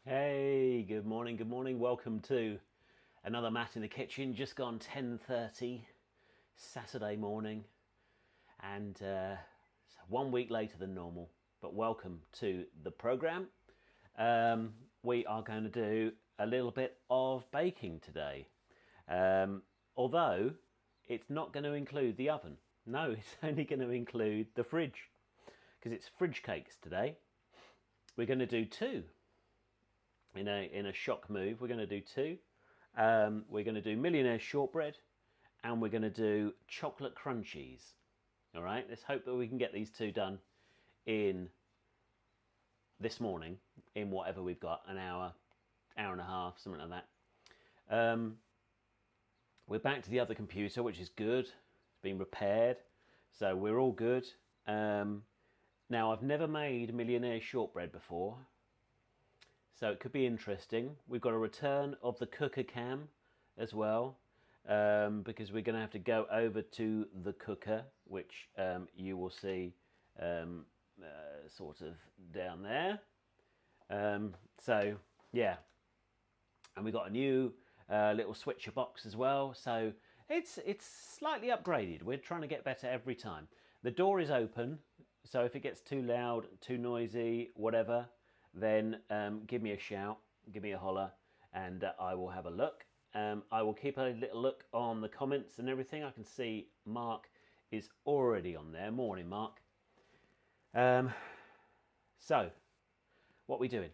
Hey, good morning. Welcome to another Matt in the Kitchen. Just gone 10:30 Saturday morning, and 1 week later than normal. But welcome to the program. We are going to do a little bit of baking today, although it's not going to include the oven. No, it's only going to include the fridge because it's fridge cakes today. We're going to do two. In a shock move, we're going to do two. We're going to do Millionaire Shortbread, and we're going to do chocolate Crunchies. All right, let's hope that we can get these two done in this morning, in whatever we've got, an hour and a half, something like that. We're back to the other computer, which is good. It's been repaired, so we're all good. Now, I've never made Millionaire Shortbread before, so it could be interesting. We've got a return of the cooker cam as well, because we're going to have to go over to the cooker, which you will see sort of down there. So, yeah. And we've got a new little switcher box as well, so it's slightly upgraded. We're trying to get better every time. The door is open, so if it gets too loud, too noisy, whatever, then give me a shout, give me a holler, and I will have a look. I will keep a little look on the comments and everything. I can see Mark is already on there. Morning, Mark. So, what are we doing?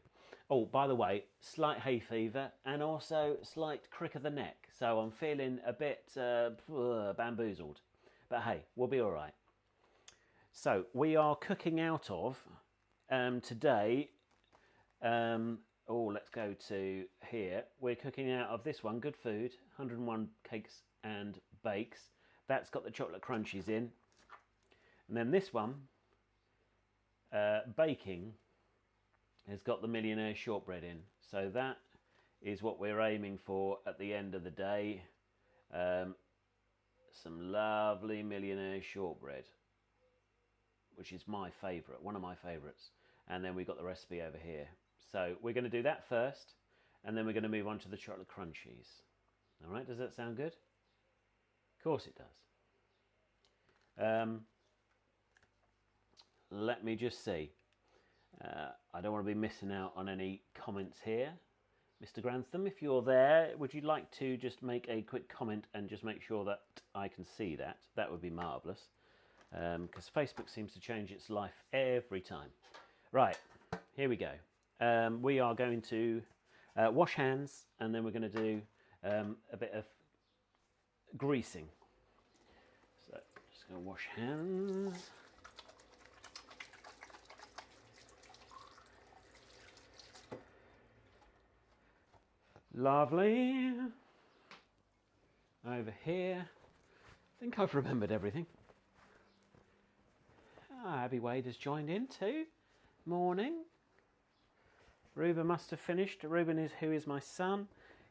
Oh, by the way, slight hay fever and also slight crick of the neck. So I'm feeling a bit bamboozled. But hey, we'll be all right. So we are cooking out of today. Let's go to here. We're cooking out of this one, Good Food, 101 Cakes and Bakes. That's got the chocolate crunchies in. And then this one, Baking, has got the Millionaire Shortbread in. So that is what we're aiming for at the end of the day. Some lovely Millionaire Shortbread, which is my favourite, one of my favourites. And then we've got the recipe over here. So we're going to do that first, and then we're going to move on to the chocolate crunchies. All right, does that sound good? Of course it does. Let me just see. I don't want to be missing out on any comments here. Mr. Grantham, if you're there, would you like to just make a quick comment and just make sure that I can see that? That would be marvellous, because Facebook seems to change its life every time. Right, here we go. We are going to wash hands, and then we're going to do a bit of greasing. So, just going to wash hands. Lovely. Over here. I think I've remembered everything. Abby Wade has joined in too. Morning. Ruben must have finished. Ruben who is my son,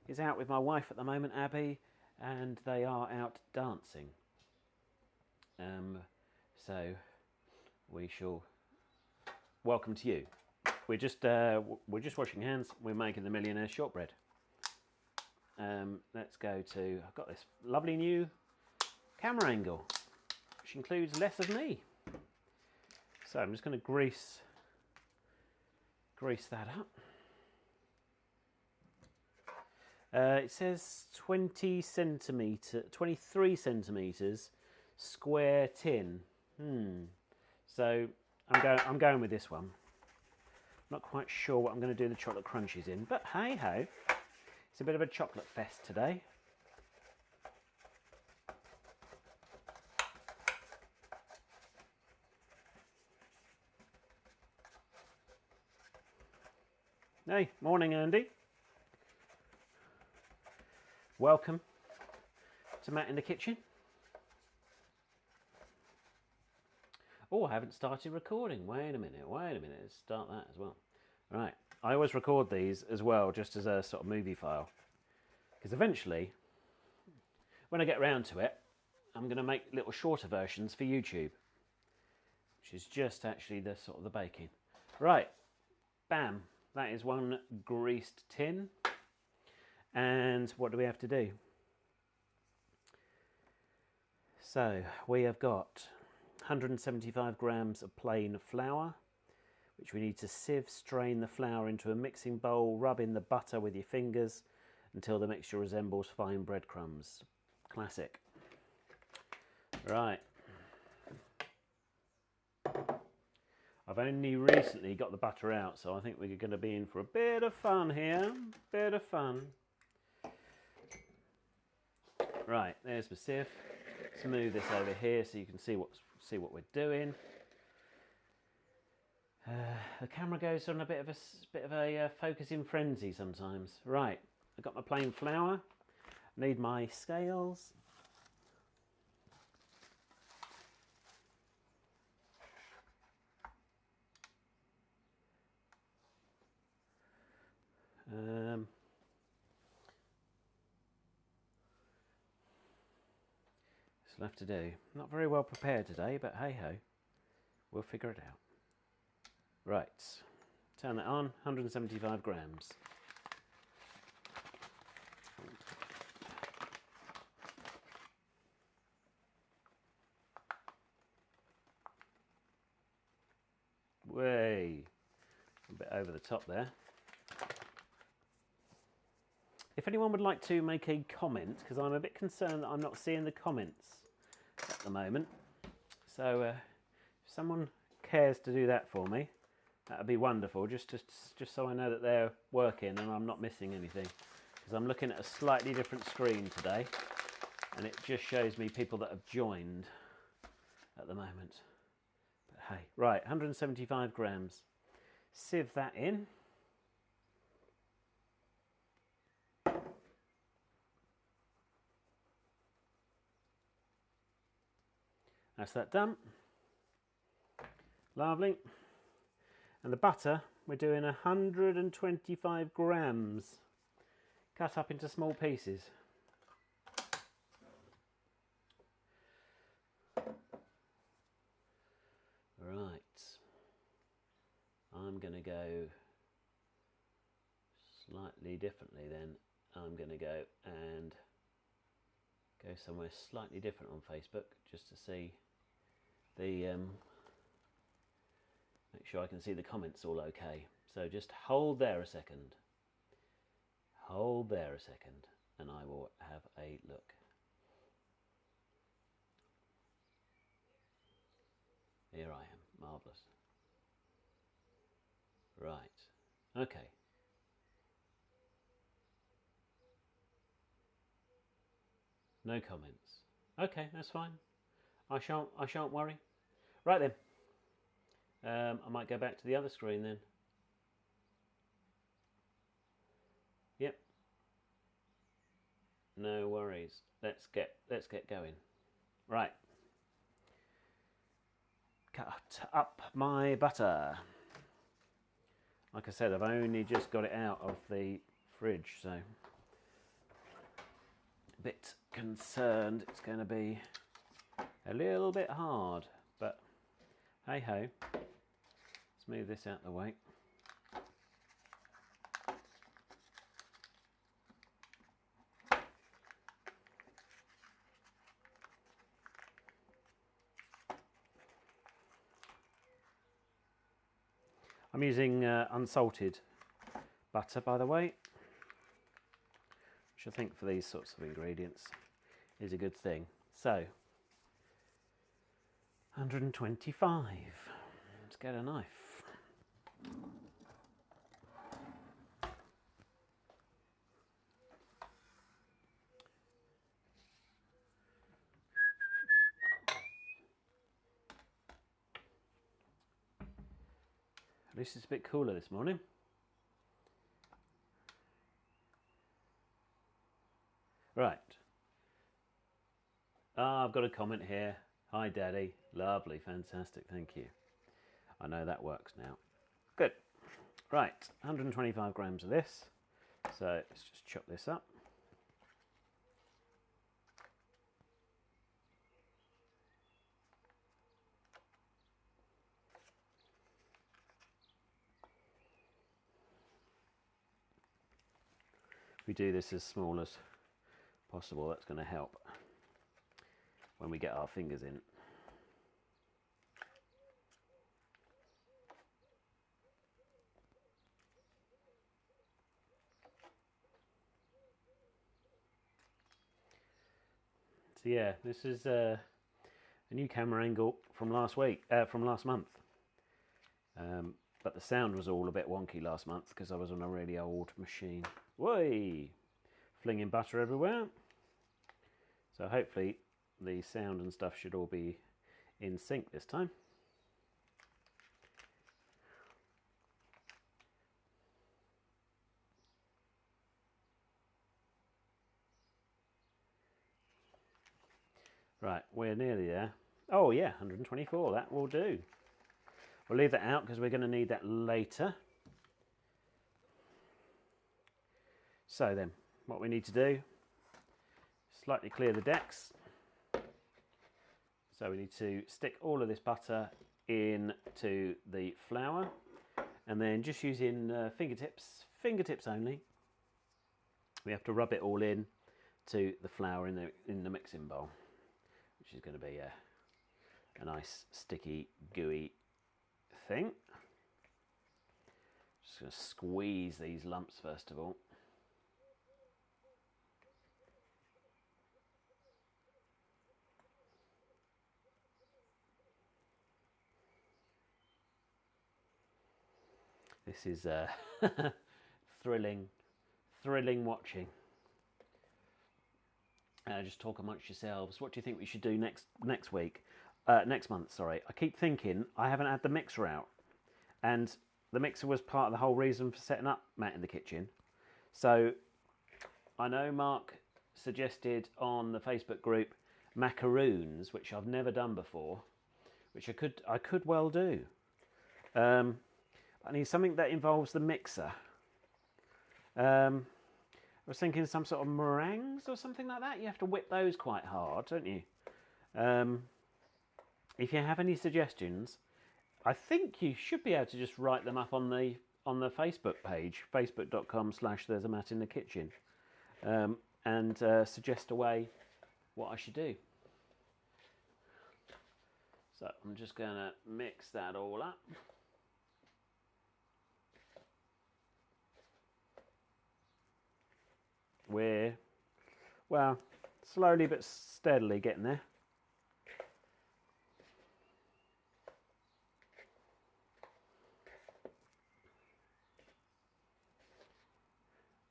is out with my wife at the moment, Abby, and they are out dancing. So we shall welcome to you. We're just washing hands. We're making the Millionaire Shortbread. Let's go to. I've got this lovely new camera angle, which includes less of me. So I'm just going to grease that up. It says 23 centimeters square tin. So I'm going with this one. Not quite sure what I'm going to do the chocolate crunchies in, but hey ho, it's a bit of a chocolate fest today. Hey, morning Andy. Welcome to Matt in the Kitchen. Oh, I haven't started recording. Wait a minute. Let's start that as well. Right, I always record these as well, just as a sort of movie file. Because eventually, when I get around to it, I'm going to make little shorter versions for YouTube. Which is just actually the sort of the baking. Right, bam. that is one greased tin. And what do we have to do? So we have got 175 grams of plain flour, which we need to sieve, strain the flour into a mixing bowl, rub in the butter with your fingers until the mixture resembles fine breadcrumbs. Classic. Right. I've only recently got the butter out, so I think we're going to be in for a bit of fun here. Bit of fun. Right, there's my sieve. Let's move this over here so you can see what we're doing. The camera goes on a bit of a focusing frenzy sometimes. Right, I've got my plain flour. Need my scales. This will have to do. Not very well prepared today, but hey ho, we'll figure it out. Right, turn that on, 175 grams. Way, a bit over the top there. If anyone would like to make a comment, because I'm a bit concerned that I'm not seeing the comments at the moment. So if someone cares to do that for me, that would be wonderful, just so I know that they're working and I'm not missing anything. Because I'm looking at a slightly different screen today, and it just shows me people that have joined at the moment. But hey, right, 175 grams. Sieve that in. That's that done. Lovely. And the butter, we're doing 125 grams, cut up into small pieces. Right. I'm going to go slightly differently then. I'm going to go and go somewhere slightly different on Facebook just to see the make sure I can see the comments all okay. So just hold there a second. Hold there a second and I will have a look. Here I am. Marvellous. Right. Okay. No comments. Okay, that's fine. I shan't worry. Right then. I might go back to the other screen then. Yep. No worries. Let's get going. Right. Cut up my butter. Like I said, I've only just got it out of the fridge, so a bit concerned it's going to be a little bit hard, but hey ho. Let's move this out of the way. I'm using unsalted butter, by the way, which I think for these sorts of ingredients is a good thing. So, 125. Let's get a knife. At least it's a bit cooler this morning. Right. I've got a comment here. Hi, Daddy. Lovely, fantastic, thank you. I know that works now. Good. Right, 125 grams of this. So let's just chop this up. If we do this as small as possible, that's going to help when we get our fingers in. So yeah, this is a new camera angle from last month. But the sound was all a bit wonky last month because I was on a really old machine. Whey! Flinging butter everywhere. So hopefully the sound and stuff should all be in sync this time. Right, we're nearly there. Oh yeah, 124, that will do. We'll leave that out because we're going to need that later. So then, what we need to do, slightly clear the decks. So we need to stick all of this butter into the flour, and then just using fingertips only, we have to rub it all in to the flour in the mixing bowl, which is going to be a nice sticky gooey thing. Just going to squeeze these lumps first of all. This is thrilling watching. Just talk amongst yourselves. What do you think we should do next month? Sorry, I keep thinking I haven't had the mixer out, and the mixer was part of the whole reason for setting up Matt in the Kitchen. So I know Mark suggested on the Facebook group macaroons, which I've never done before, which I could well do. I need something that involves the mixer. I was thinking some sort of meringues or something like that. You have to whip those quite hard, don't you? If you have any suggestions, I think you should be able to just write them up on the Facebook page, facebook.com/there's a Matt in the kitchen, and suggest a way what I should do. So I'm just going to mix that all up. We're, well, slowly but steadily getting there.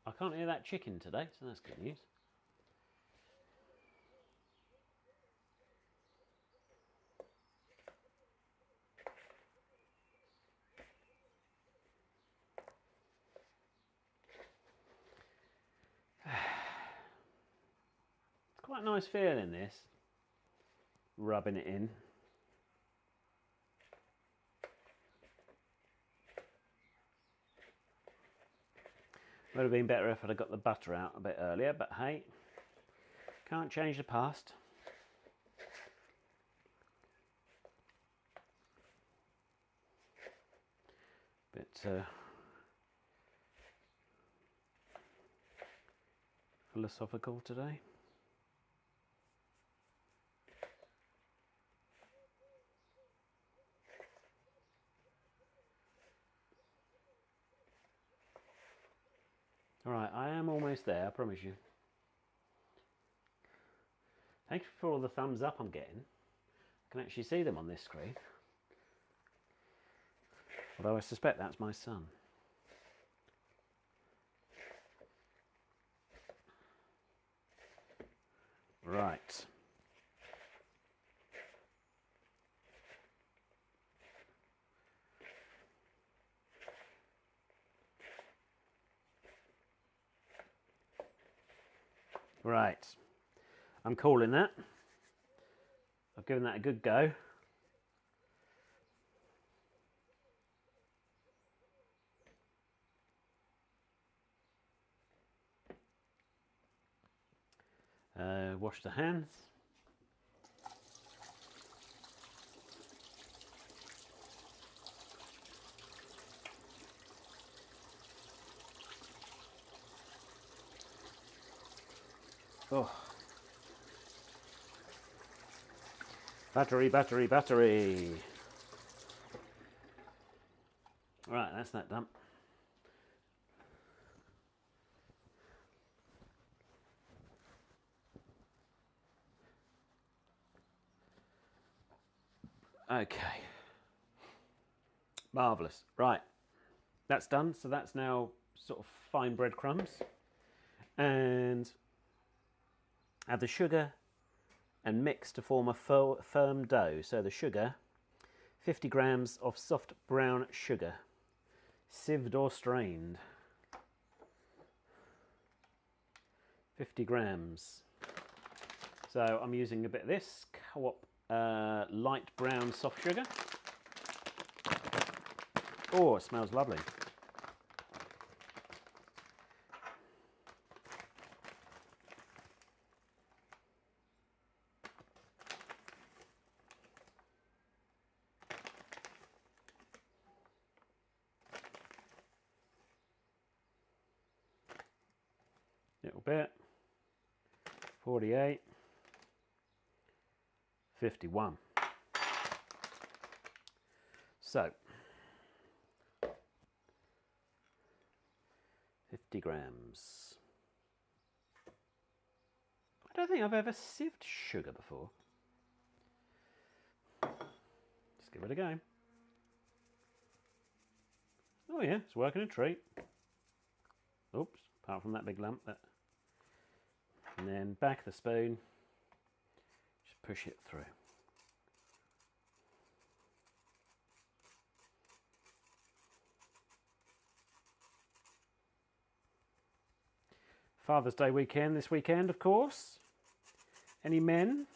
I can't hear that chicken today, so that's good news. Quite a nice feeling this, rubbing it in. Would have been better if I'd have got the butter out a bit earlier, but hey, can't change the past. Bit philosophical today. All right, I am almost there, I promise you. Thank you for all the thumbs up I'm getting. I can actually see them on this screen. Although I suspect that's my son. Right. Right, I'm calling that. I've given that a good go. Wash the hands. Oh. Battery, battery, battery. Right, that's that done. Okay. Marvellous. Right. That's done. So that's now sort of fine breadcrumbs. And add the sugar and mix to form a firm dough. So the sugar, 50 grams of soft brown sugar, sieved or strained. 50 grams. So I'm using a bit of this Co-op light brown soft sugar. Oh, it smells lovely. Little bit. 48. 51. So 50 grams. I don't think I've ever sieved sugar before. Just give it a go. Oh yeah, it's working a treat. Oops, apart from that big lump. And then back of the spoon, just push it through. Father's Day weekend this weekend, of course. Any men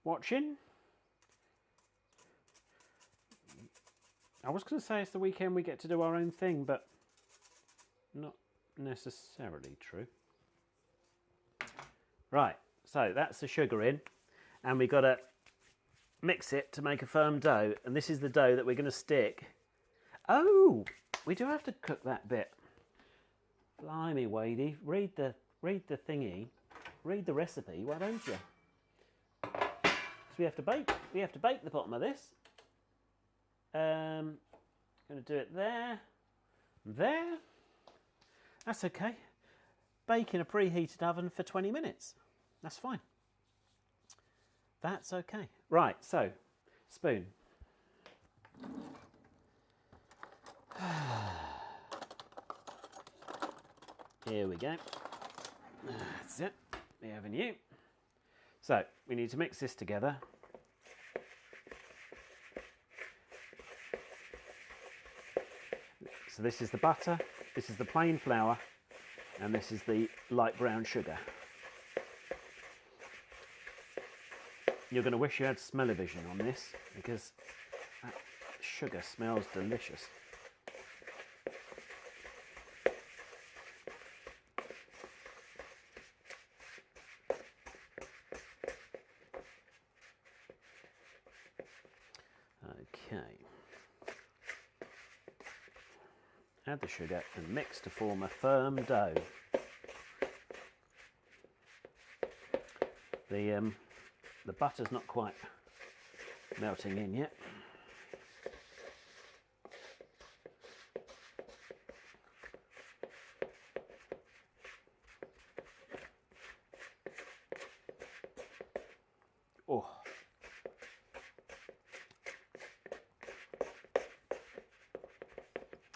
watching? I was going to say it's the weekend we get to do our own thing, but not necessarily true. Right, so that's the sugar in, and we've got to mix it to make a firm dough, and this is the dough that we're going to stick. Oh, we do have to cook that bit. Blimey, Wadey, read the thingy, read the recipe, why don't you? So we have to bake the bottom of this. Going to do it there. That's okay. Bake in a preheated oven for 20 minutes. That's fine. That's okay. Right, so, spoon. Here we go. That's it. The avenue. So, we need to mix this together. So this is the butter, this is the plain flour, and this is the light brown sugar. You're going to wish you had smell-o-vision on this, because that sugar smells delicious. Okay. Add the sugar and mix to form a firm dough. The butter's not quite melting in yet. Oh.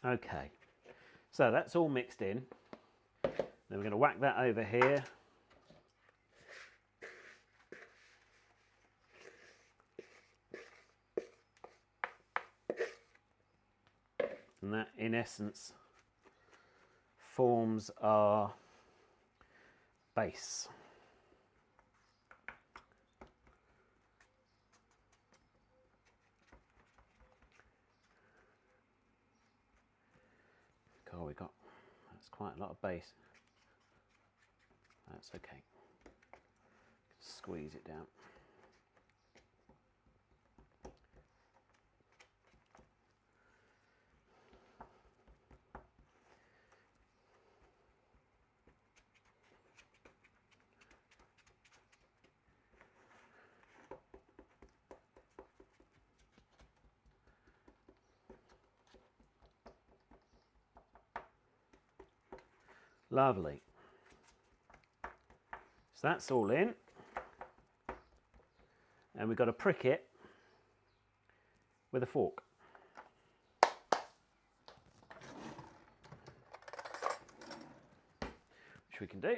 Okay. So that's all mixed in. Then we're going to whack that over here. And that, in essence, forms our base. God, that's quite a lot of base. That's okay. Squeeze it down. Lovely. So that's all in. And we've got to prick it with a fork. Which we can do.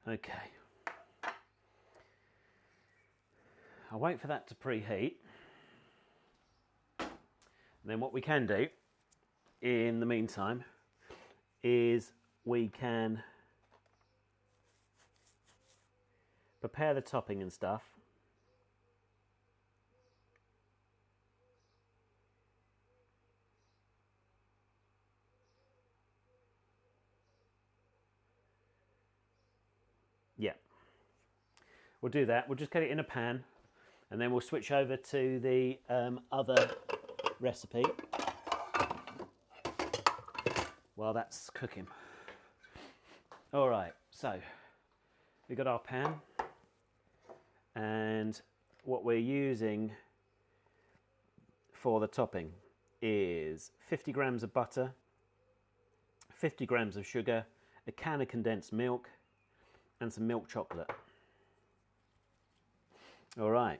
Okay. I'll wait for that to preheat. And then what we can do in the meantime is we can prepare the topping and stuff. Yeah, we'll do that. We'll just get it in a pan and then we'll switch over to the other recipe while that's cooking. All right, so we've got our pan and what we're using for the topping is 50 grams of butter, 50 grams of sugar, a can of condensed milk, and some milk chocolate. All right,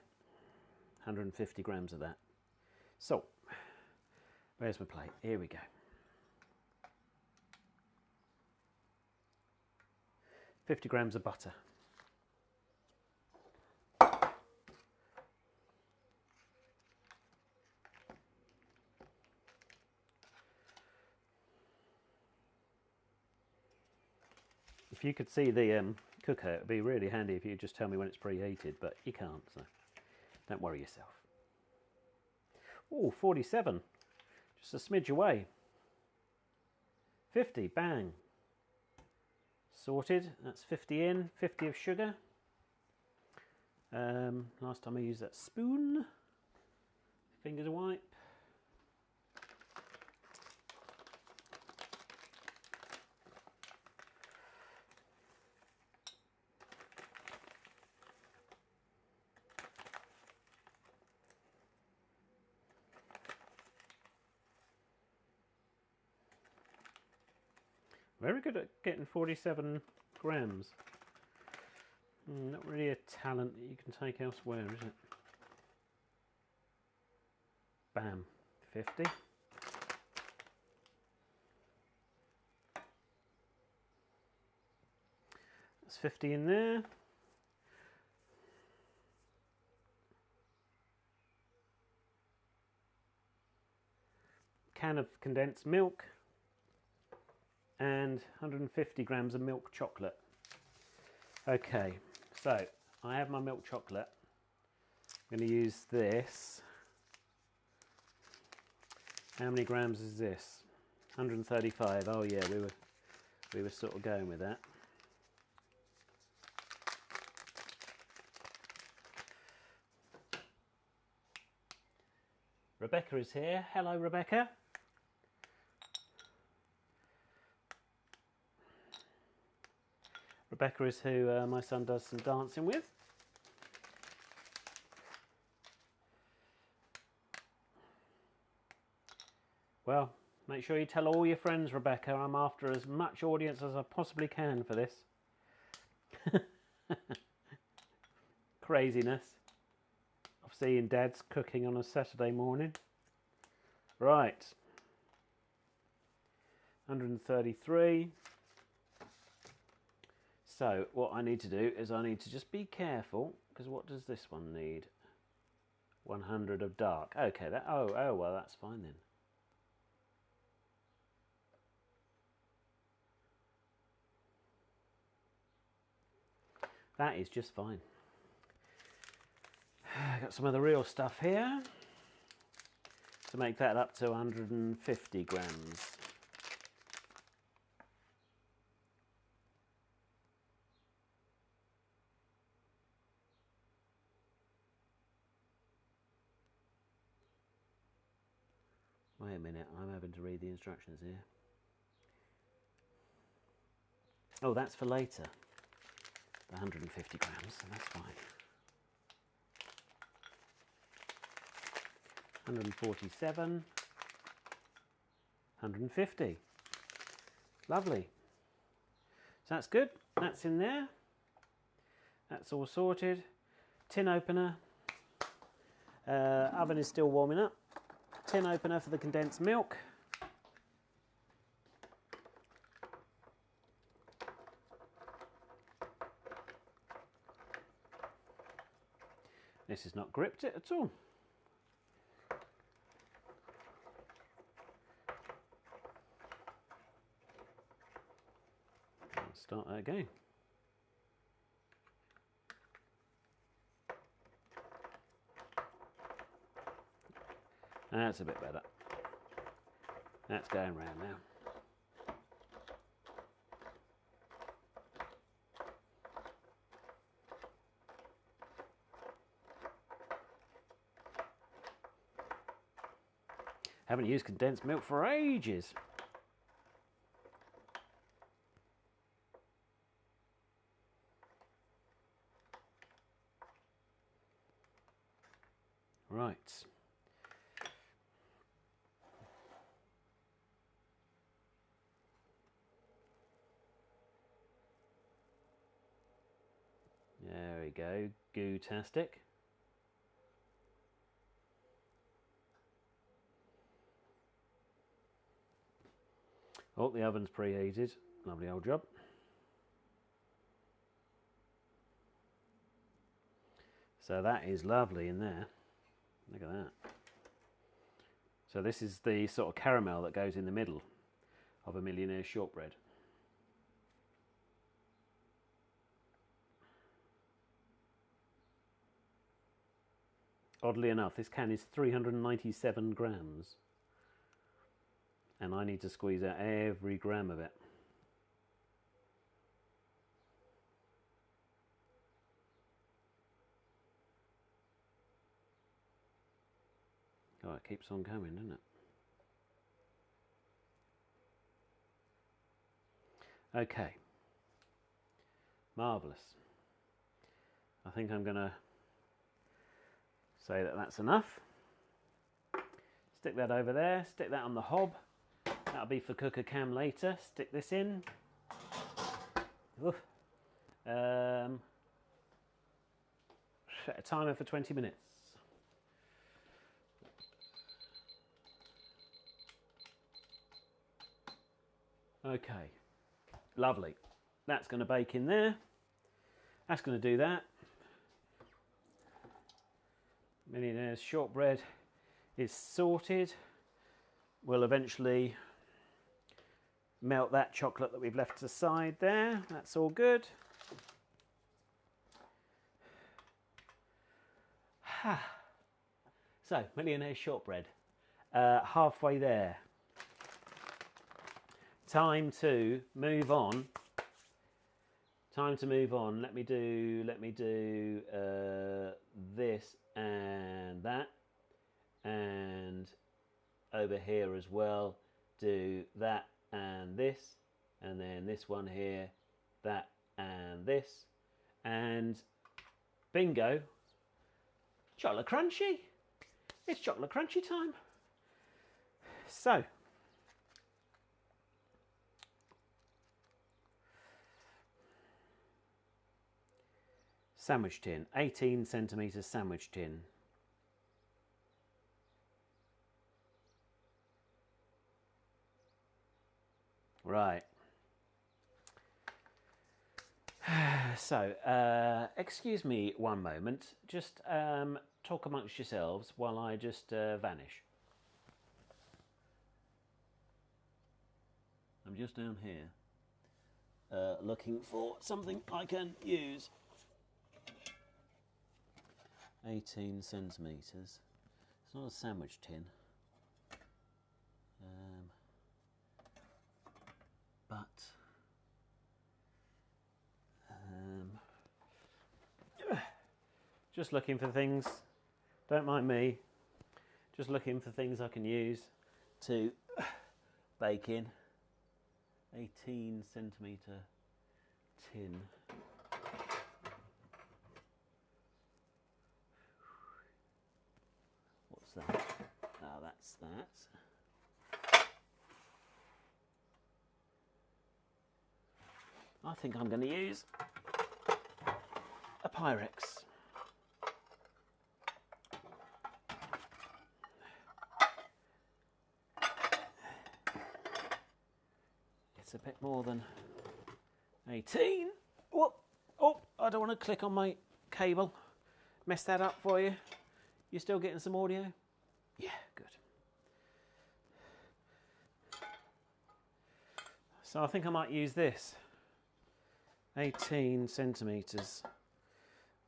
150 grams of that. So, where's my plate? Here we go. $50 grams of butter. If you could see the cooker, it would be really handy if you just tell me when it's preheated, but you can't, so don't worry yourself. Oh, 47. Just a smidge away. 50, bang. Sorted, that's 50 in, 50 of sugar. Last time I used that spoon. Fingers wipe. Very good at getting 47 grams. Not really a talent that you can take elsewhere, is it? Bam, 50. That's 50 in there. Can of condensed milk. And 150 grams of milk chocolate. Okay, so I have my milk chocolate. I'm going to use this. How many grams is this? 135. Oh yeah, we were sort of going with that. Rebecca is here. Hello, Rebecca. Rebecca is who my son does some dancing with. Well, make sure you tell all your friends, Rebecca. I'm after as much audience as I possibly can for this. Craziness of seeing dads cooking on a Saturday morning. Right. 133. So what I need to do is I need to just be careful, because what does this one need? 100 of dark. Okay, that oh well, that's fine then. That is just fine. Got some of the real stuff here to make that up to 150 grams. Wait a minute, I'm having to read the instructions here. Oh, that's for later. The 150 grams, so that's fine. 147, 150. Lovely. So that's good. That's in there. That's all sorted. Tin opener. Oven is still warming up. Tin opener for the condensed milk. This has not gripped it at all. Let's start that again. That's a bit better. That's going round now. Haven't used condensed milk for ages. Right. There we go, goo-tastic. Oh, the oven's preheated. Lovely old job. So that is lovely in there. Look at that. So this is the sort of caramel that goes in the middle of a Millionaire shortbread. Oddly enough, this can is 397 grams. And I need to squeeze out every gram of it. Oh, it keeps on going, doesn't it? Okay. Marvellous. I think I'm going to say that that's enough. Stick that over there, stick that on the hob. That'll be for cooker cam later. Stick this in. Oof. Set a timer for 20 minutes. Okay, lovely. That's going to bake in there. That's going to do that. Millionaire's shortbread is sorted. We'll eventually melt that chocolate that we've left aside there. That's all good. So, Millionaire shortbread. Halfway there. Time to move on. Time to move on. Let me do this and that, and over here as well. Do that and this, and then this one here, that and this, and bingo! Chocolate Crunchie. It's Chocolate Crunchie time. So. Sandwich tin, 18 centimetre sandwich tin. Right. So, excuse me one moment. Just talk amongst yourselves while I just vanish. I'm just down here looking for something I can use. 18 centimetres. It's not a sandwich tin. But just looking for things, don't mind me, just looking for things I can use to bake in. 18 centimetre tin. What's that? that's that. I think I'm going to use a Pyrex. It's a bit more than 18. Whoop. Oh, I don't want to click on my cable. Mess that up for you. You still getting some audio? Yeah, good. So I think I might use this. 18 centimetres.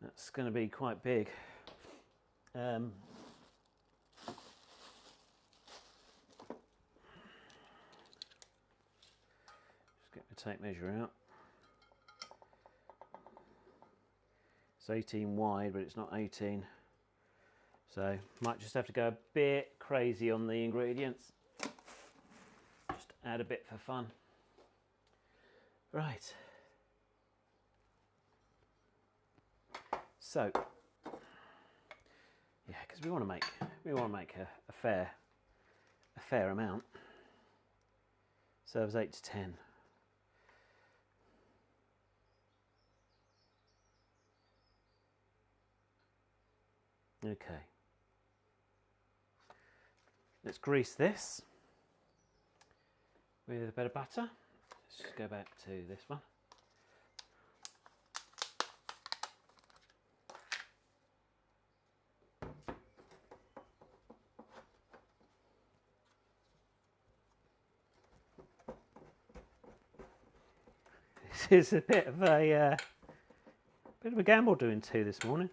That's going to be quite big. Just get my tape measure out. It's 18 wide, but it's not 18. So might just have to go a bit crazy on the ingredients. Just add a bit for fun. Right. So, yeah, because we want to make a fair amount. Serves 8 to 10. Okay. Let's grease this with a bit of butter. Let's just go back to this one. This is a bit of a gamble doing two this morning.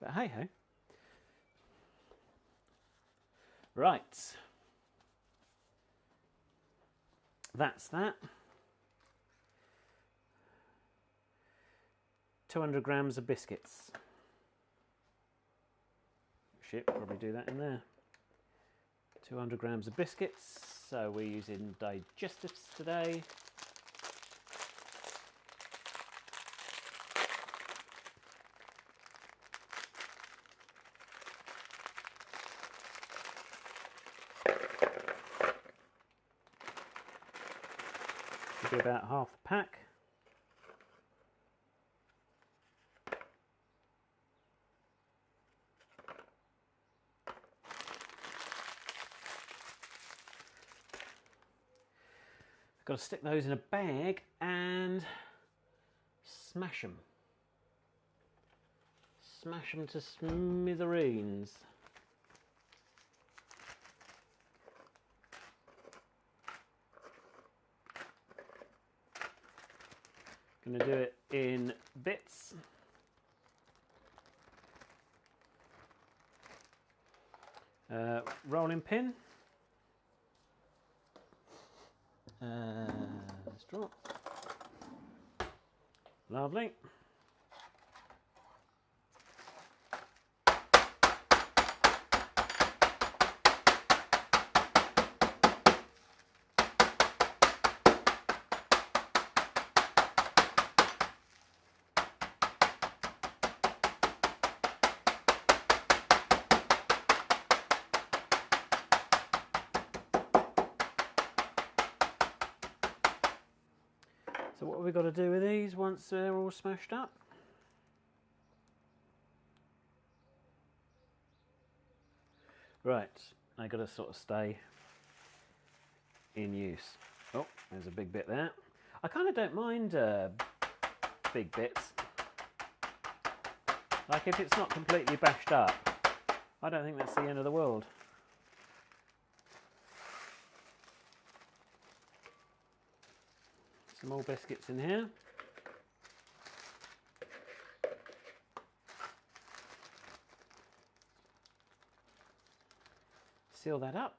But hey ho. Right. That's that. 200 grams of biscuits. Shit, probably do that in there. 200 grams of biscuits. So we're using digestives today. Should be about half a pack. Got to stick those in a bag and smash them. Smash them to smithereens. Going to do it in bits. Rolling pin. Straw. Lovely. So what have we got to do with these once they're all smashed up? Right, they got to sort of stay in use. Oh, there's a big bit there. I kind of don't mind big bits. Like if it's not completely bashed up, I don't think that's the end of the world. Some more biscuits in here. Seal that up.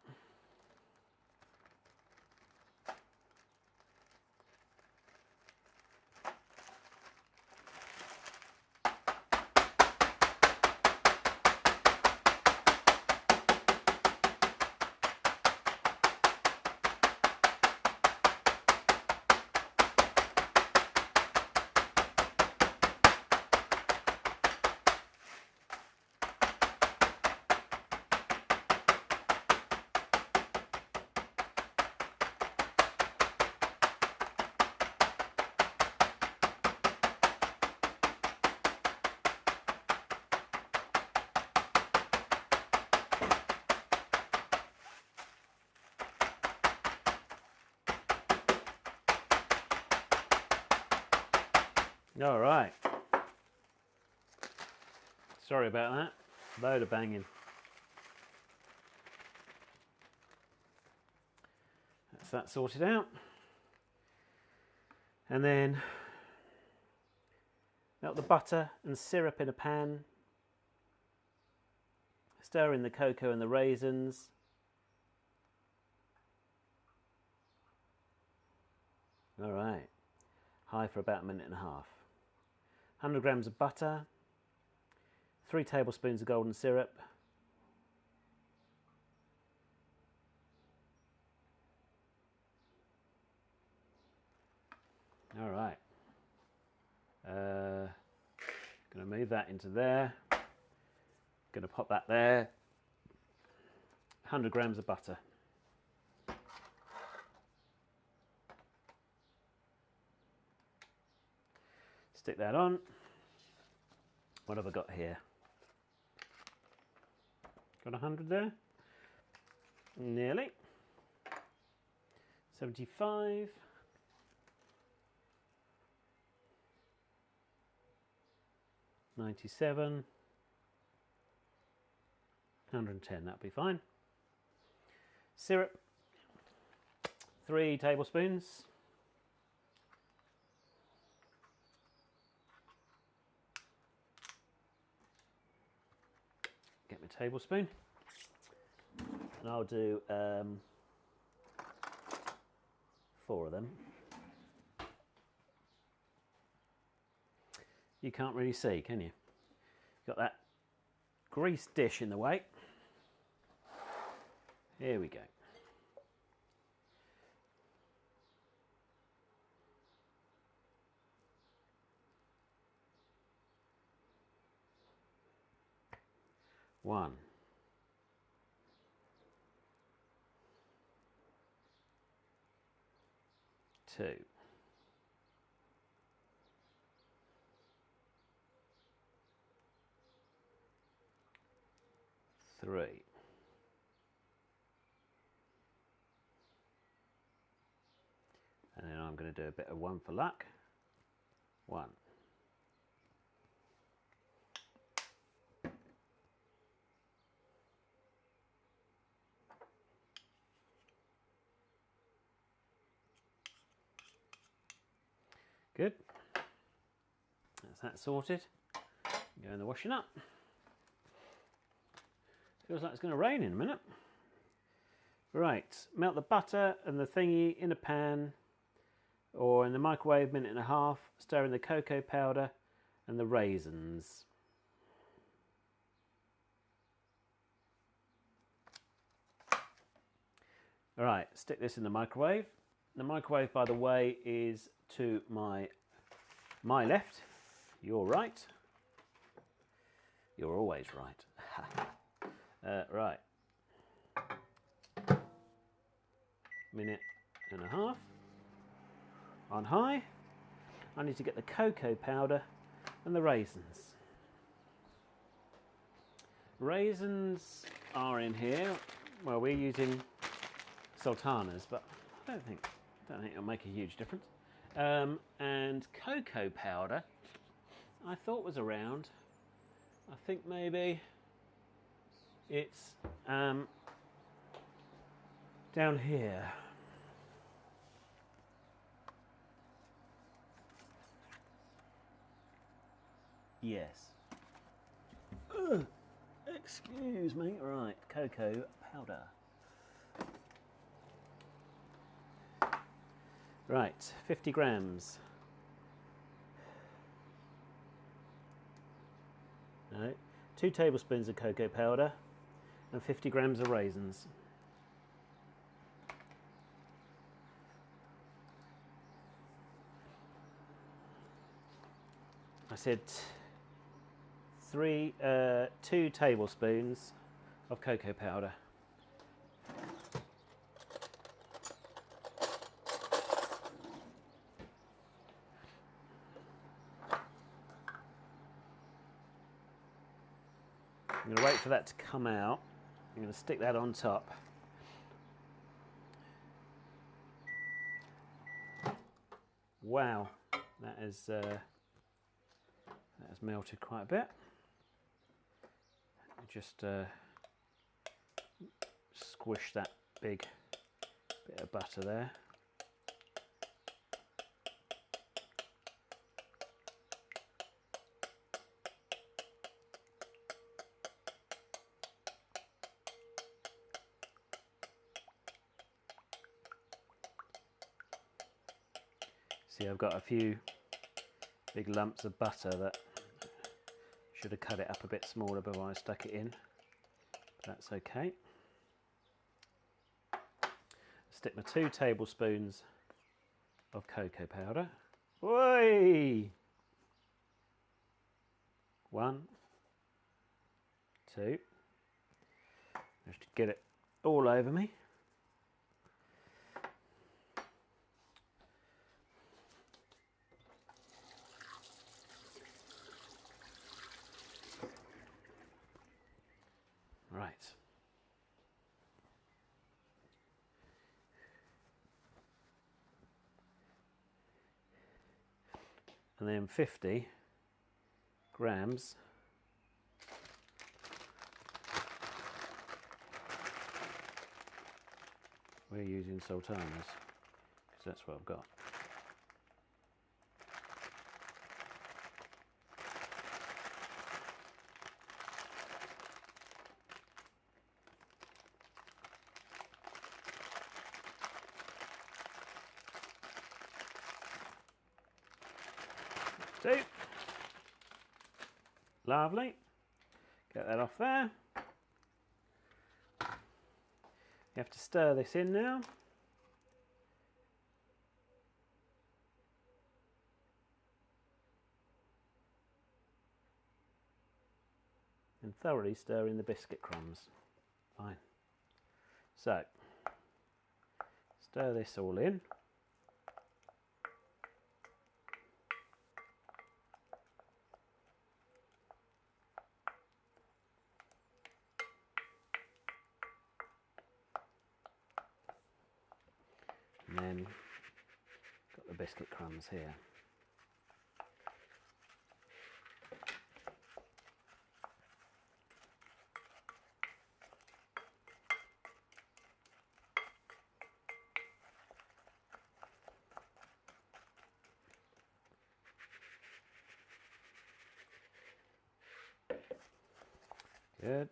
All right. Sorry about that. Load of banging. That's that sorted out. And then melt the butter and syrup in a pan. Stir in the cocoa and the raisins. All right. High for about a minute and a half. 100 grams of butter. 3 tablespoons of golden syrup. All right. Going to move that into there. Going to pop that there. 100 grams of butter. Stick that on. What have I got here? Got 100 there? Nearly. 75. 97. 110, that'll be fine. Syrup, 3 tablespoons. Get my tablespoon. And I'll do 4 of them. You can't really see, can you? Got that greased dish in the way. Here we go. One. 2. 3. And then I'm going to do a bit of 1 for luck. 1. Good. That's that sorted. Go in the washing up. Feels like it's going to rain in a minute. Right, melt the butter and the thingy in a pan or in the microwave, minute and a half. Stir in the cocoa powder and the raisins. All right, stick this in the microwave. The microwave, by the way, is to my left. You're right. You're always right. Right. Minute and a half. On high. I need to get the cocoa powder and the raisins. Raisins are in here. Well, we're using sultanas, but I don't think it'll make a huge difference. And cocoa powder, I thought was around. I think maybe it's down here. Yes. Excuse me. Right, cocoa powder. Right, 50 grams. No, 2 tablespoons of cocoa powder and 50 grams of raisins. I said 2 tablespoons of cocoa powder. I'm going to wait for that to come out. I'm going to stick that on top. Wow, that is That has melted quite a bit. Just squish that big bit of butter there. See, I've got a few big lumps of butter that should have cut it up a bit smaller before I stuck it in. That's okay. Stick my 2 tablespoons of cocoa powder. Oi! 1, 2. Just to get it all over me. Right. And then 50 grams we're using sultanas because that's what I've got. So, lovely. Get that off there. You have to stir this in now. And thoroughly stir in the biscuit crumbs. Fine. So, stir this all in. And then got the biscuit crumbs here. Good.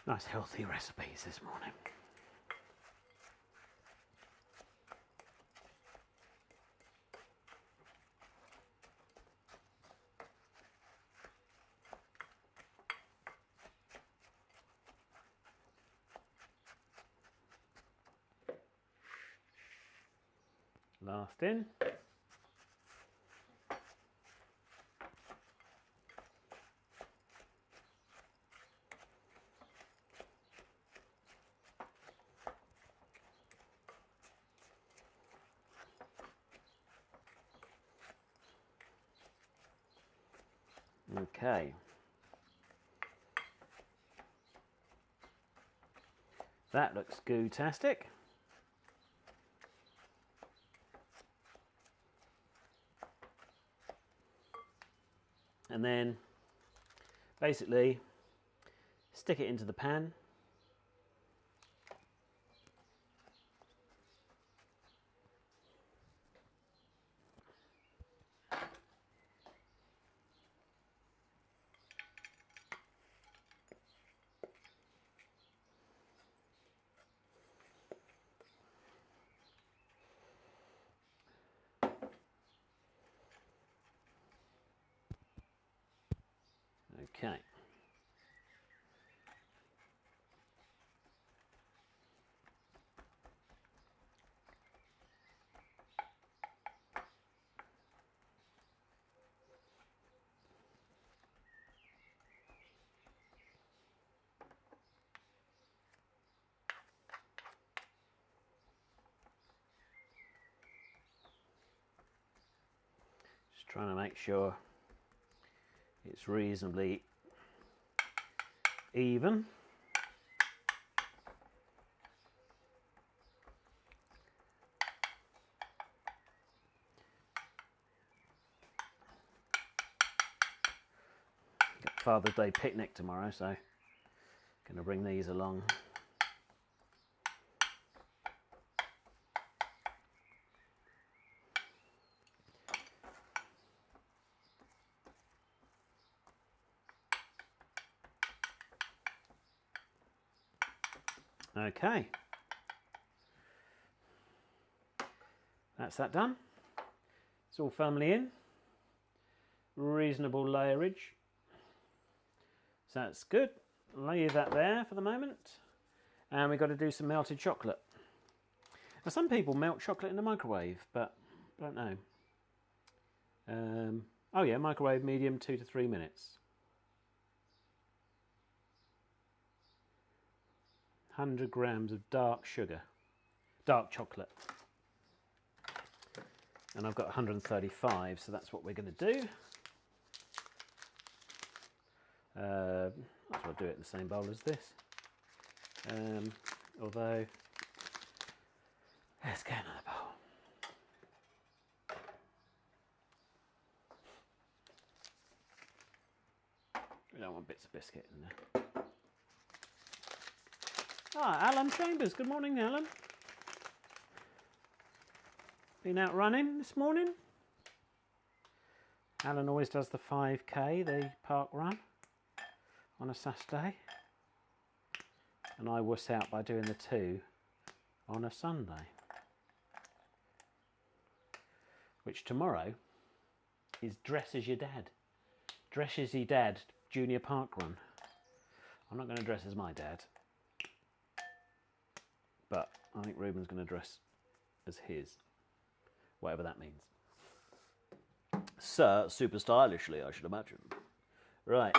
Nice healthy recipes this morning. Last in. Okay. That looks goo-tastic. And then basically stick it into the pan. Okay. Just trying to make sure it's reasonably even. Father's Day picnic tomorrow, so going to bring these along. Okay, that's that done. It's all firmly in. Reasonable layerage. So that's good. Leave that there for the moment. And we've got to do some melted chocolate. Now some people melt chocolate in the microwave, but I don't know. Oh yeah, microwave medium 2 to 3 minutes. 100 grams of dark chocolate. And I've got 135, so that's what we're going to do. I'll do it in the same bowl as this. Although, let's get another bowl. We don't want bits of biscuit in there. Ah, Alan Chambers. Good morning, Alan. Been out running this morning? Alan always does the 5K, the park run, on a Saturday. And I wuss out by doing the 2 on a Sunday. Which tomorrow is Dress as Your Dad. Dress as Your Dad Junior Park Run. I'm not going to dress as my dad. But I think Ruben's going to dress as his. Whatever that means. Sir, super stylishly, I should imagine. Right.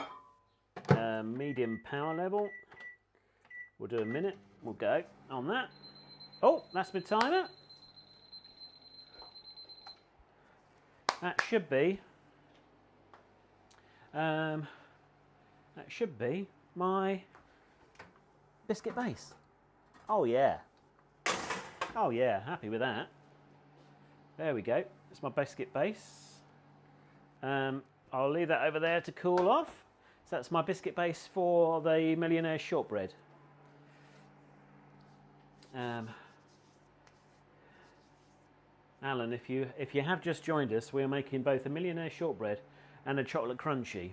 Medium power level. We'll do a minute. We'll go on that. Oh, that's my timer. That should be my biscuit base. Oh yeah. Oh yeah, happy with that. There we go. It's my biscuit base. I'll leave that over there to cool off. So that's my biscuit base for the Millionaire Shortbread. Alan, if you have just joined us, we're making both a Millionaire Shortbread and a chocolate Crunchie.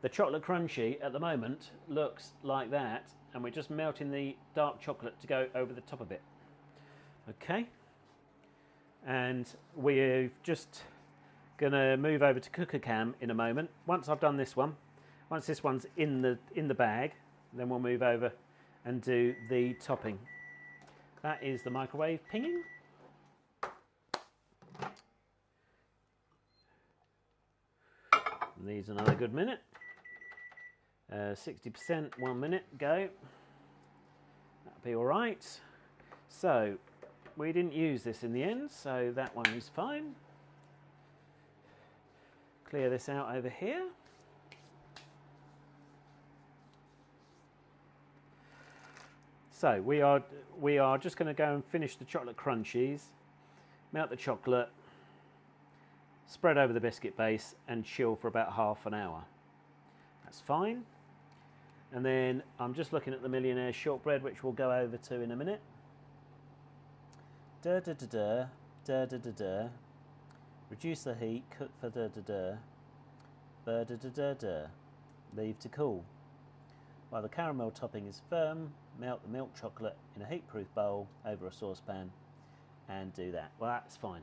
The chocolate Crunchie at the moment looks like that, and we're just melting the dark chocolate to go over the top of it. Okay. And we're just going to move over to cooker cam in a moment. Once I've done this one, once this one's in the bag, then we'll move over and do the topping. That is the microwave pinging. Needs another good minute. 60%, 1 minute, go. That'll be all right. So we didn't use this in the end, so that one is fine. Clear this out over here. So we are just going to go and finish the chocolate Crunchies, melt the chocolate, spread over the biscuit base and chill for about half an hour. That's fine. And then I'm just looking at the Millionaire Shortbread, which we'll go over to in a minute. Da da da da, da da da da. Reduce the heat, cook for da da da. Da da da da da. Leave to cool. While the caramel topping is firm, melt the milk chocolate in a heat-proof bowl over a saucepan and do that. Well, that's fine.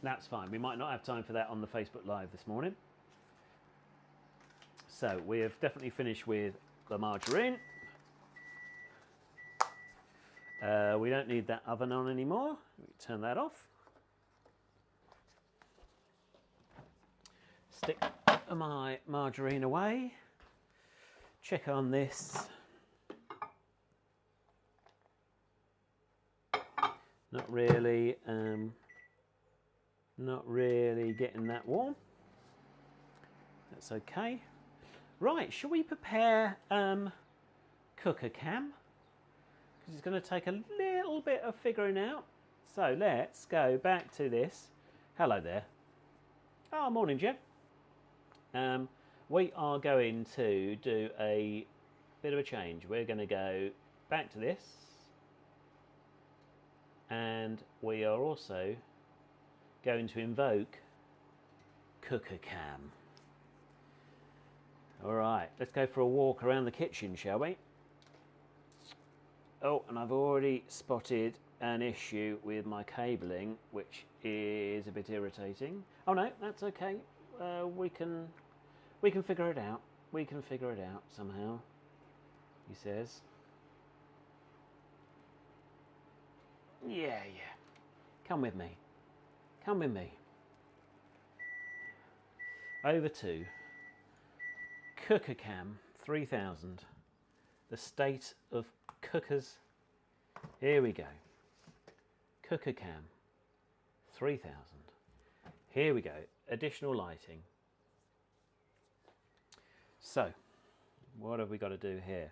That's fine. We might not have time for that on the Facebook Live this morning. So we have definitely finished with the margarine. We don't need that oven on anymore. Turn that off. Stick my margarine away. Check on this. Not really getting that warm. That's okay. Right, shall we prepare cooker cam? Because it's going to take a little bit of figuring out. So let's go back to this. Hello there. Oh, morning, Jeb. we are going to do a bit of a change. We're going to go back to this, and we are also going to invoke Cooker Cam. Alright, let's go for a walk around the kitchen, shall we? Oh, and I've already spotted an issue with my cabling, which is a bit irritating. Oh no, that's okay. We can figure it out. We can figure it out somehow, he says. Yeah. Come with me. Come with me. Over to Cooker Cam 3000. The state of cookers. Here we go. Cooker Cam 3000. Here we go. Additional lighting. So, what have we got to do here?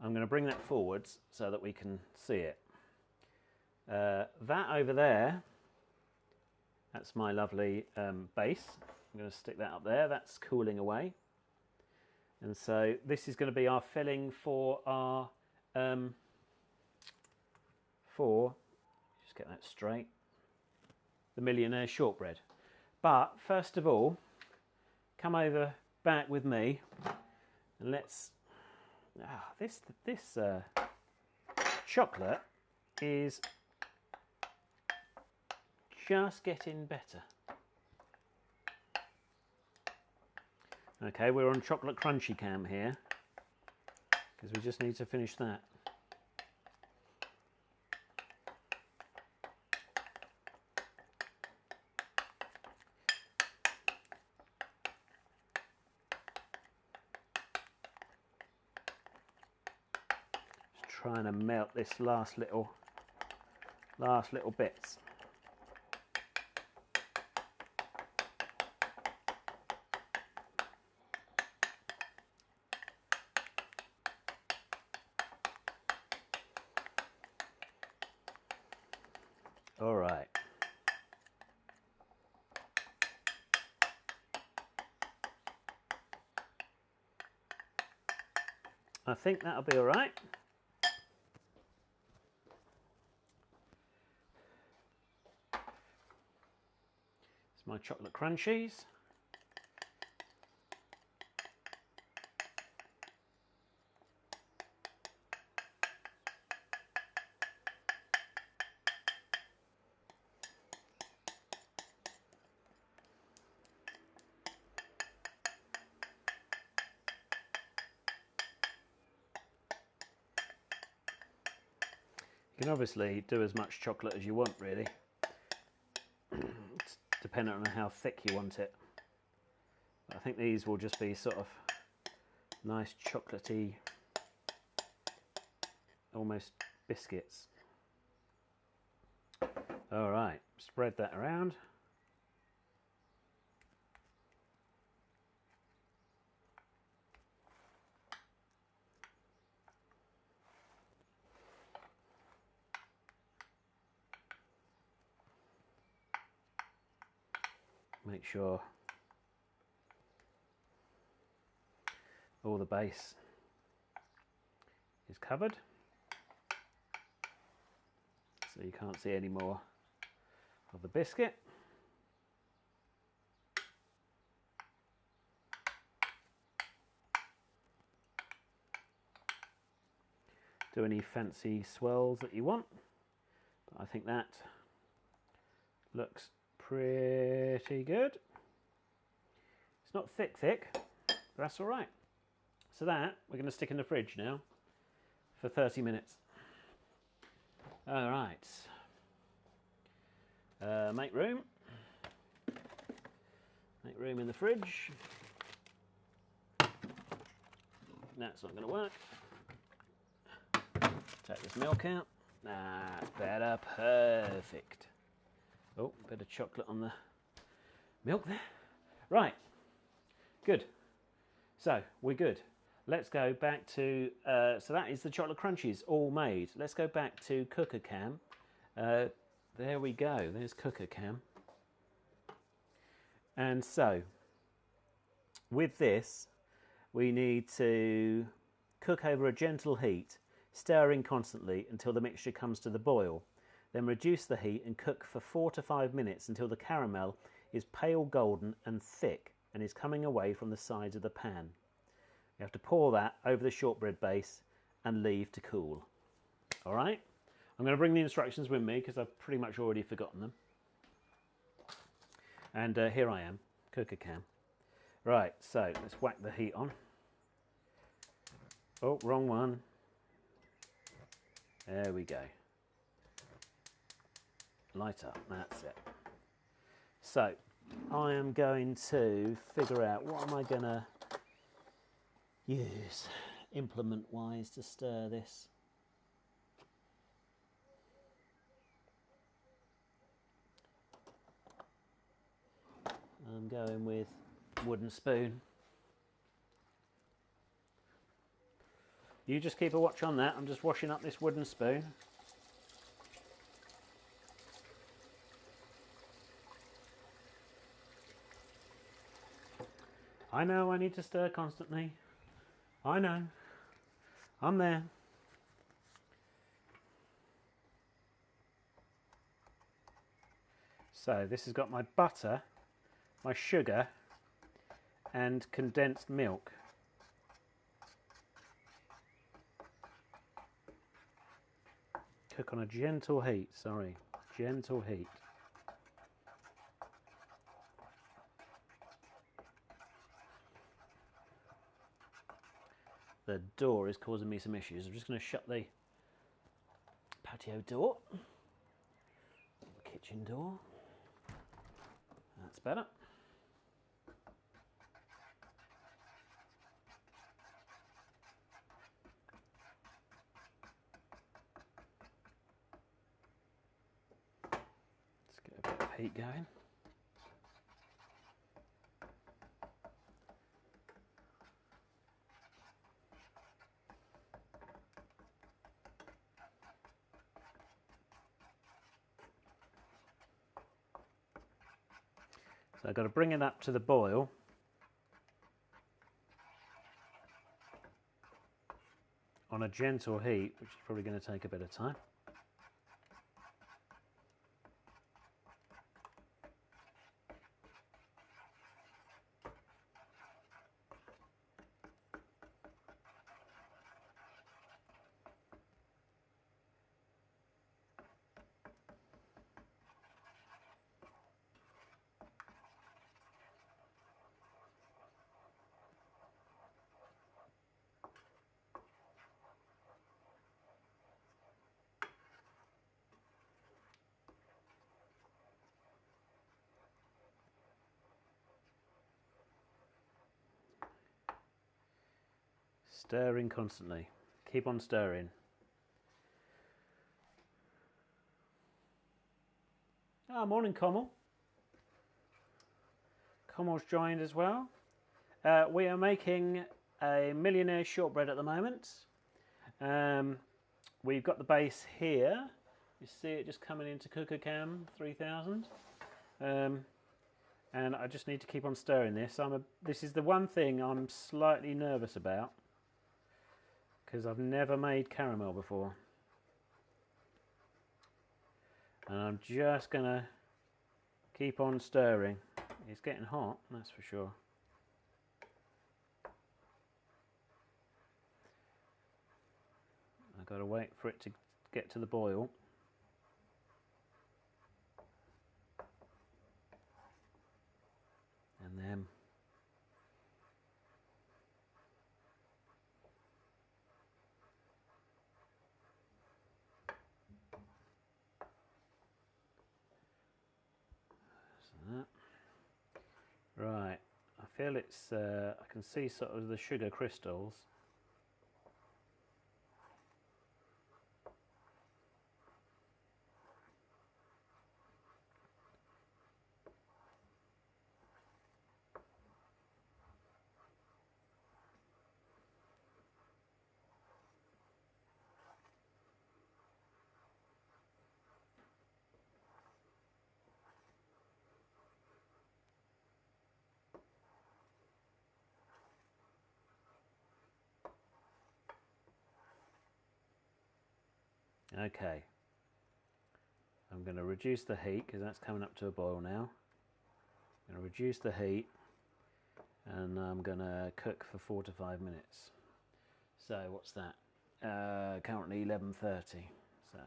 I'm going to bring that forwards so that we can see it. That over there, that's my lovely base. I'm going to stick that up there. That's cooling away. And so this is going to be our filling for our, just get that straight, the Millionaire shortbread. But first of all, come over back with me and let's, this chocolate is just getting better. Okay, we're on chocolate crunchy cam here because we just need to finish that. Just trying to melt this last little bits. All right. I think that'll be all right. It's my chocolate crunchies. You can obviously do as much chocolate as you want, really. It's dependent on how thick you want it. But I think these will just be sort of nice chocolatey, almost biscuits. All right, spread that around. Make sure all the base is covered so you can't see any more of the biscuit. Do any fancy swirls that you want, but I think that looks pretty good. It's not thick, but that's all right. So that we're going to stick in the fridge now for 30 minutes. All right. Make room. Make room in the fridge. That's not going to work. Take this milk out. That's better. Perfect. Oh, a bit of chocolate on the milk there. Right, good. So, we're good. Let's go back to, so that is the chocolate crunchies all made. Let's go back to Cooker Cam. There we go, there's Cooker Cam. And so, With this, we need to cook over a gentle heat, stirring constantly until the mixture comes to the boil. Then reduce the heat and cook for 4 to 5 minutes until the caramel is pale golden and thick and is coming away from the sides of the pan. You have to pour that over the shortbread base and leave to cool. All right? I'm going to bring the instructions with me because I've pretty much already forgotten them. And here I am, cooker cam. Right, so let's whack the heat on. Oh, wrong one. There we go. Light up, that's it. So, I am going to figure out what am I going to use implement-wise to stir this. I'm going with wooden spoon. You just keep a watch on that. I'm just washing up this wooden spoon. I know I need to stir constantly. I know. I'm there. So this has got my butter, my sugar and condensed milk. Cook on a gentle heat, gentle heat. The door is causing me some issues. I'm just going to shut the patio door, the kitchen door. That's better. Let's get a bit of heat going. So I've got to bring it up to the boil. On a gentle heat, which is probably going to take a bit of time. Stirring constantly. Keep on stirring. Ah, morning, Commel. Commel's joined as well. We are making a Millionaire shortbread at the moment. We've got the base here. You see it just coming into Cooker Cam 3000. And I just need to keep on stirring this. This is the one thing I'm slightly nervous about, because I've never made caramel before. And I'm just going to keep on stirring. It's getting hot, that's for sure. I've got to wait for it to get to the boil. And then right, I feel it's, I can see sort of the sugar crystals. Okay, I'm going to reduce the heat because that's coming up to a boil now. I'm going to reduce the heat and I'm going to cook for 4 to 5 minutes. So what's that? Currently 11:30. So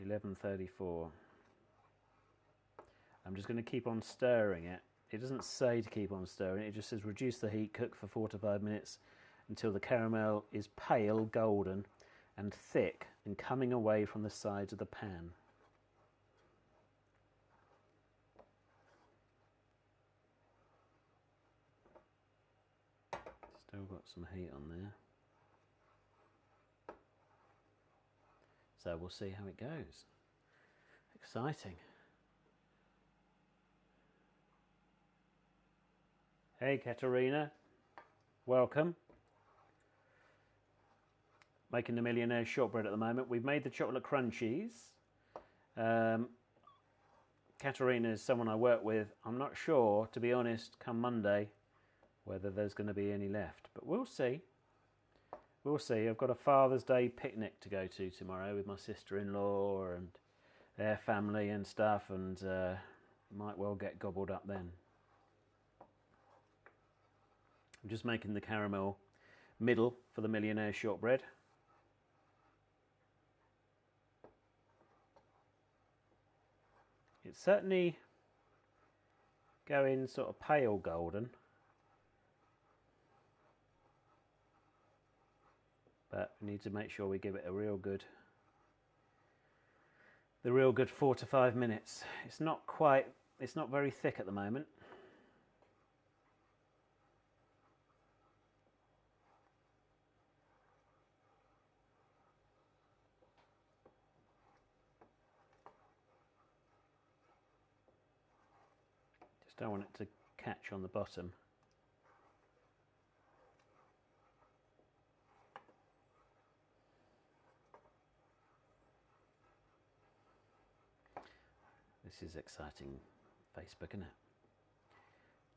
11:34. I'm just going to keep on stirring it. It doesn't say to keep on stirring it, it just says reduce the heat, cook for 4 to 5 minutes until the caramel is pale golden and thick and coming away from the sides of the pan. Still got some heat on there. So we'll see how it goes. Exciting. Hey Katerina, welcome. Making the Millionaire shortbread at the moment. We've made the chocolate crunchies. Katerina is someone I work with. I'm not sure, to be honest, come Monday, whether there's going to be any left. But we'll see. We'll see. I've got a Father's Day picnic to go to tomorrow with my sister-in-law and their family and stuff, and might well get gobbled up then. I'm just making the caramel middle for the Millionaire shortbread. It's certainly going sort of pale golden, but we need to make sure we give it a real good 4 to 5 minutes. It's not very thick at the moment. Just don't want it to catch on the bottom. This is exciting Facebook, isn't it?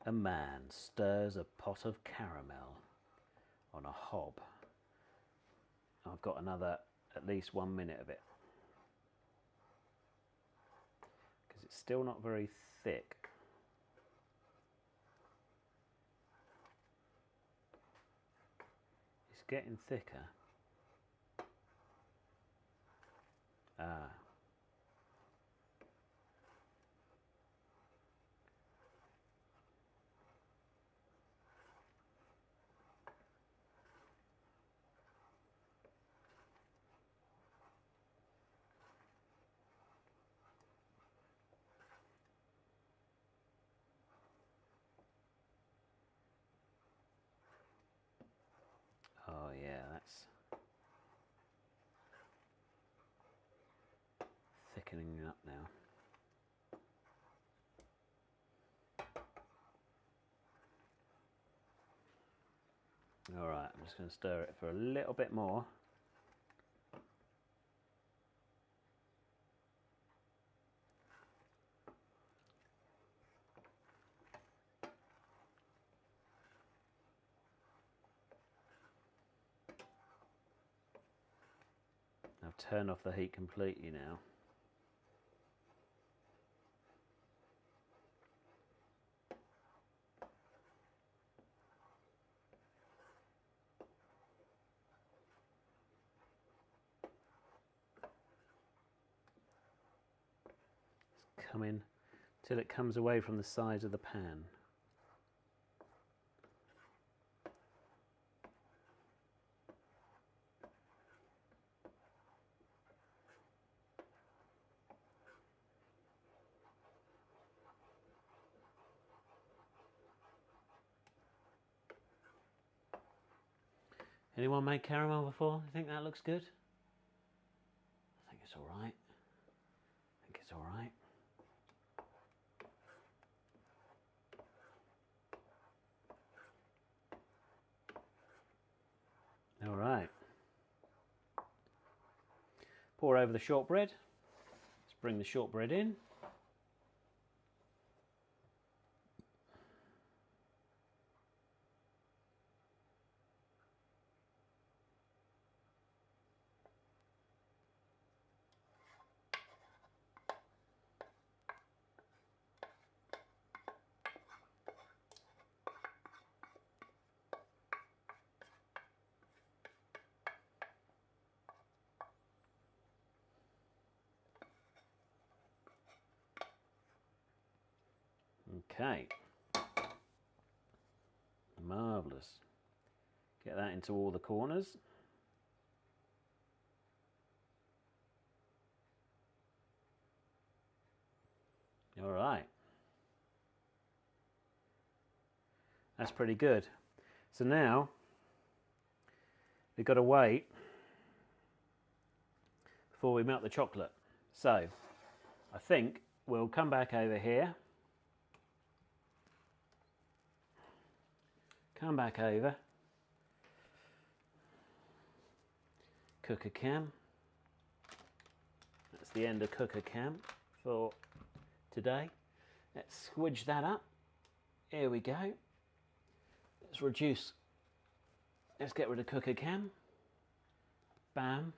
A man stirs a pot of caramel on a hob. I've got another at least 1 minute of it because it's still not very thick. It's getting thicker. Ah. Oh yeah, that's thickening up now. All right, I'm just going to stir it for a little bit more. I've turned off the heat completely now. It's coming till it comes away from the sides of the pan. Anyone made caramel before? You think that looks good? I think it's all right. I think it's all right. All right. Pour over the shortbread. Let's bring the shortbread in. Okay. Marvellous. Get that into all the corners. All right. That's pretty good. So now we've got to wait before we melt the chocolate. So I think we'll come back over here. Come back over. Cooker cam. That's the end of cooker cam for today. Let's squidge that up. Here we go. Let's reduce. Let's get rid of cooker cam. Bam.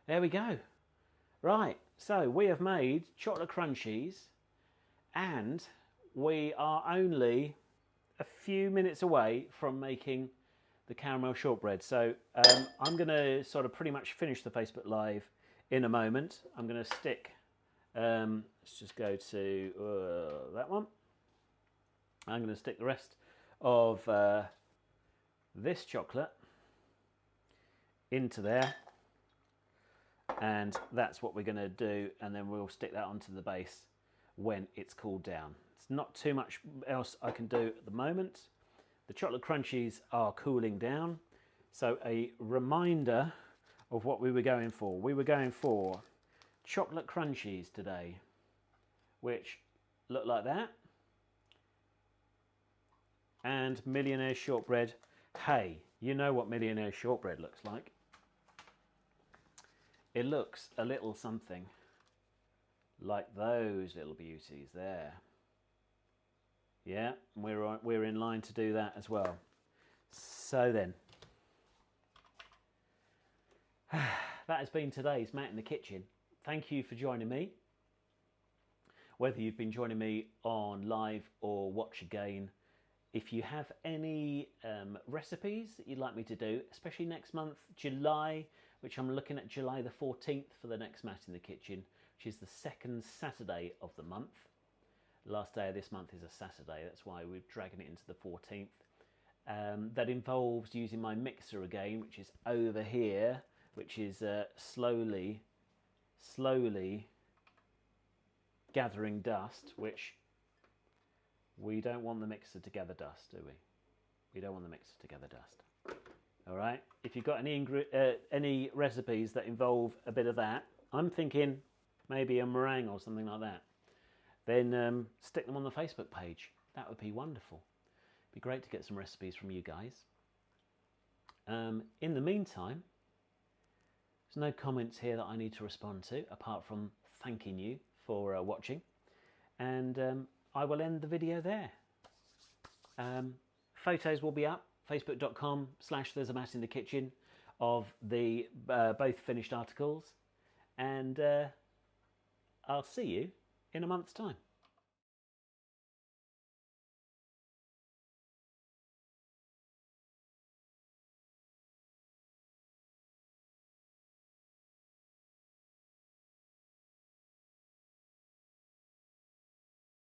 There we go. Right, so we have made chocolate crunchies and we are only a few minutes away from making the caramel shortbread. So I'm going to sort of pretty much finish the Facebook Live in a moment. I'm going to stick, let's just go to that one. I'm going to stick the rest of this chocolate into there, and that's what we're going to do, and then we'll stick that onto the base when it's cooled down. It's not too much else I can do at the moment. The chocolate crunchies are cooling down, so a reminder of what we were going for. We were going for chocolate crunchies today, which look like that, and Millionaire shortbread. Hey, you know what Millionaire shortbread looks like. It looks a little something like those little beauties there. Yeah, we're in line to do that as well. So then, that has been today's Matt in the Kitchen. Thank you for joining me. Whether you've been joining me on live or watch again, if you have any recipes that you'd like me to do, especially next month, July, which I'm looking at July the 14th for the next Matt in the Kitchen, which is the second Saturday of the month. The last day of this month is a Saturday, that's why we're dragging it into the 14th. That involves using my mixer again, which is over here, which is slowly gathering dust, which we don't want the mixer to gather dust, do we? We don't want the mixer to gather dust. All right, if you've got any recipes that involve a bit of that, I'm thinking maybe a meringue or something like that, then stick them on the Facebook page. That would be wonderful. It'd be great to get some recipes from you guys. In the meantime, there's no comments here that I need to respond to, apart from thanking you for watching. And I will end the video there. Photos will be up, facebook.com/there's a Matt in the kitchen, of the both finished articles. And I'll see you in a month's time.